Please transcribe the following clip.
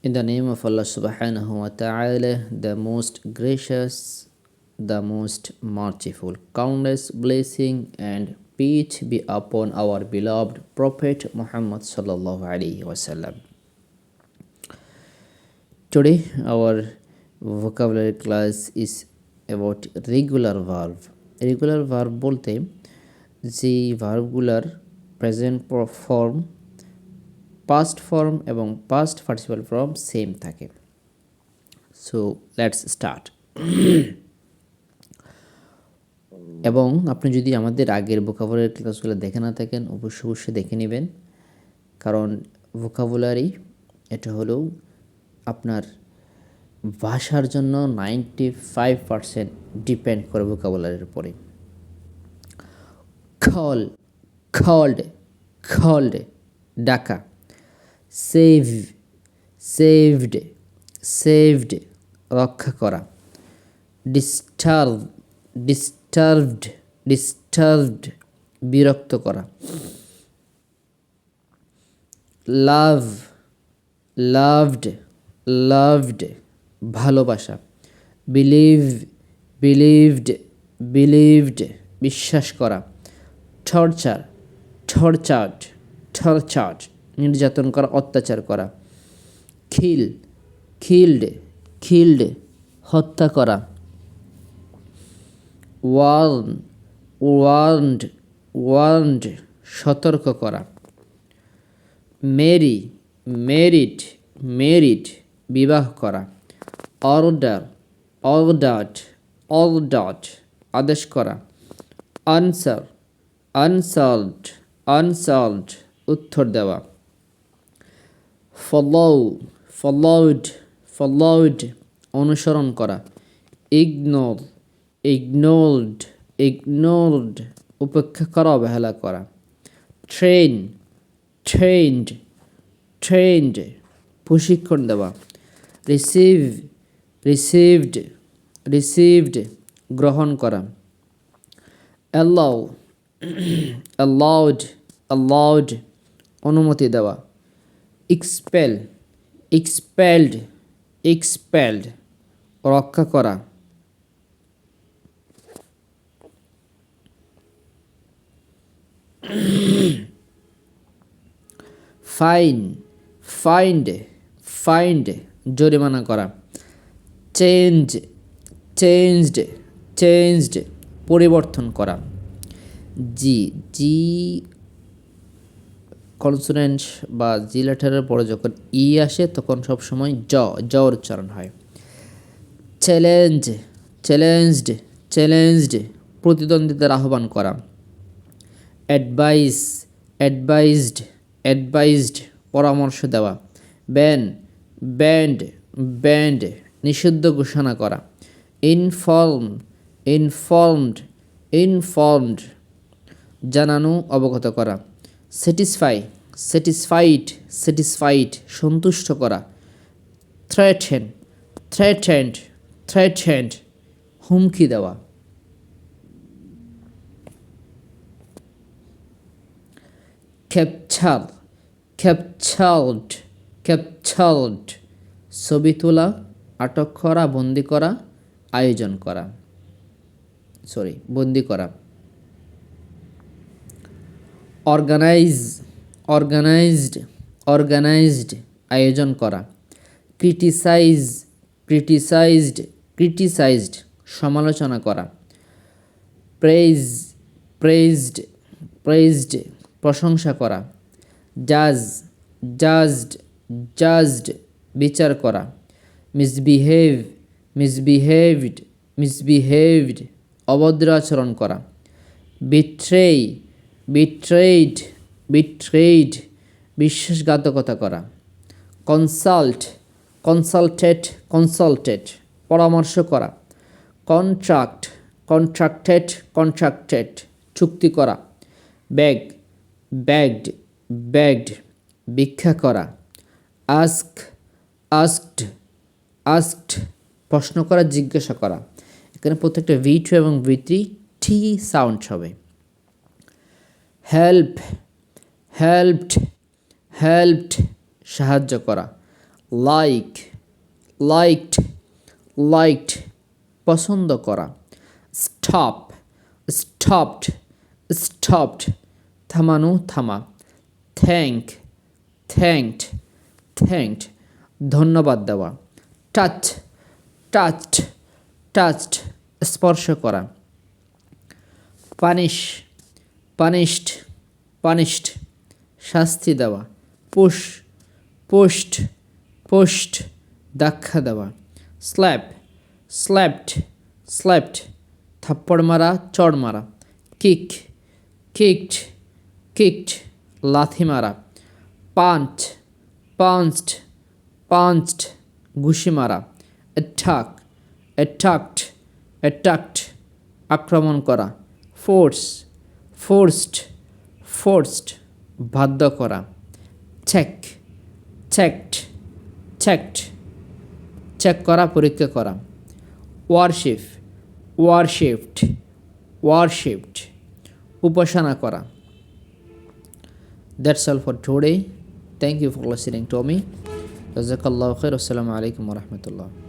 In the name of Allah subhanahu wa ta'ala, the most gracious, the most merciful. Countless blessing and peace be upon our beloved Prophet Muhammad sallallahu alaihi wasallam. Today our vocabulary class is about regular verb. Regular verb বলতে যে ভার্বগুলার present form, past form এবং past participle form same থাকে। So let's start. এবং আপনি যদি আমাদের আগের vocabulary ক্লাসগুলো দেখে না থাকেন অবশ্যই দেখে নেবেন, কারণ ভোকাবুলারি এটা হলো আপনার ভাষার জন্য 95% ডিপেন্ড করে ভোকাবুলারির উপরে। কল, কল্ড, কল্ড ডাকা। সেভ, সেভড, সেভড রক্ষা করা। ডিস্টার্ব, ডিস্টার্বড, ডিস্টার্বড বিরক্ত করা। লাভ, লাভড, লাভড ভালোবাসা। বিলিভ, বিলিভড, বিলিভড বিশ্বাস করা। টর্চার, টর্চার্ড, টর্চার্ড নির্যাতন করা, অত্যাচার করা। খিল, খিল্ড, খিল্ড হত্যা করা। ওয়ার্ন, ওয়ার্নড, ওয়ার্নড সতর্ক করা। মেরি, মেরিড, মেরিড বিবাহ করা। অর্ডার, অর্ডার্ড, অর্ডার্ড আদেশ করা। আনসার, আনসার্ড, আনসার্ড উত্তর দেওয়া। ফলো, ফলোড, ফলোড অনুসরণ করা। ইগনোর, ইগনোরড, ইগনোরড উপেক্ষা করা, অবহেলা করা। ট্রেন, ট্রেন্ড, ট্রেন্ড প্রশিক্ষণ দেওয়া। রিসিভ, রিসিভড, রিসিভড গ্রহণ করা। অ্যালাউ, অ্যালাউড, অ্যালাউড অনুমতি দেওয়া। এক্সপেল, এক্সপেলড, এক্সপেলড রক্ষা করা। ফাইন, ফাইন্ড, ফাইন্ড জরিমানা করা। চেঞ্জ, চেঞ্জড, চেঞ্জড পরিবর্তন করা। জি, জি কনসোনেন্ট বা জি লেটারের পরে যখন ই আসে তখন সবসময় জ উচ্চারণ হয়। চ্যালেঞ্জ, চ্যালেঞ্জড, চ্যালেঞ্জড প্রতিদ্বন্দ্বিতার আহ্বান করা। অ্যাডভাইস, অ্যাডভাইজড, অ্যাডভাইজড পরামর্শ দেওয়া। ব্যান, ব্যান্ড, ব্যান্ড নিষিদ্ধ ঘোষণা করা। ইনফর্ম, ইনফর্মড, ইনফর্মড জানানো, অবগত করা। স্যাটিসফাই, স্যাটিসফাইড, স্যাটিসফাইড সন্তুষ্ট করা। থ্রেটেন, থ্রেটেন্ড, থ্রেটেন্ড হুমকি দেওয়া। ক্যাপচার, ক্যাপচার্ড, ক্যাপচার্ড ছবি তোলা, আটক করা, বন্দি করা, আয়োজন করা, বন্দি করা। অর্গানাইজ, অর্গানাইজড, অর্গানাইজড আয়োজন করা। ক্রিটিসাইজ, ক্রিটিসাইজড, ক্রিটিসাইজড সমালোচনা করা। প্রেইজ, প্রেইজড, প্রেইজড প্রশংসা করা। জাজ, জাজড, জাজড বিচার করা। মিসবিহেভ, মিসবিহেভড, মিসবিহেভড অভদ্র আচরণ করা। বিট্রেই, বিট্রেইড, বিট্রেইড বিশ্বাসঘাতকতা করা। কনসাল্ট, কনসালটেড, কনসাল্টেড পরামর্শ করা। কন্ট্রাক্ট, কন্ট্রাক্টেড, কন্ট্রাক্টেড চুক্তি করা। ব্যাগ, ব্যাগড, ব্যাগড ভিক্ষা করা। আস্ক, আস্কড, আস্কড প্রশ্ন করা, জিজ্ঞাসা করা। এখানে প্রত্যেকটা V2 এবং V3 টি সাউন্ড হবে। হেল্প, হেল্পড, হেল্পড সাহায্য করা। লাইক, লাইকড, লাইকড পছন্দ করা। স্টপ, স্টপড, স্টপড থামানো, থামা। থ্যাঙ্ক, থ্যাঙ্কড, থ্যাঙ্কড ধন্যবাদ দেওয়া। টাচ, টাচড, টাচড স্পর্শ করা। পানিশ, পানিশড, পানিশড শাস্তি দেওয়া। পুশ, পুশড, পুশড ধাক্কা দেওয়া। স্ল্যাপ, স্ল্যাপড, স্ল্যাপড থাপ্পড় মারা, চড় মারা। কিক, কিকড, কিকড লাথি মারা। পাঞ্চ, পাঞ্চড, পাঞ্চড ঘুষি মারা। অ্যাটাক, অ্যাটাকড, অ্যাটাকড আক্রমণ করা। ফোর্স, ফোর্সড, ফোর্সড বাধ্য করা। চেক, চেকড, চেকড চেক করা, পরীক্ষা করা। ওয়ারশিপ, ওয়ারশিপড, ওয়ারশিপড উপাসনা করা। That's all for today. Thank you for listening to me. Jazakallahu khair. Assalamu alaikum wa rahmatullah.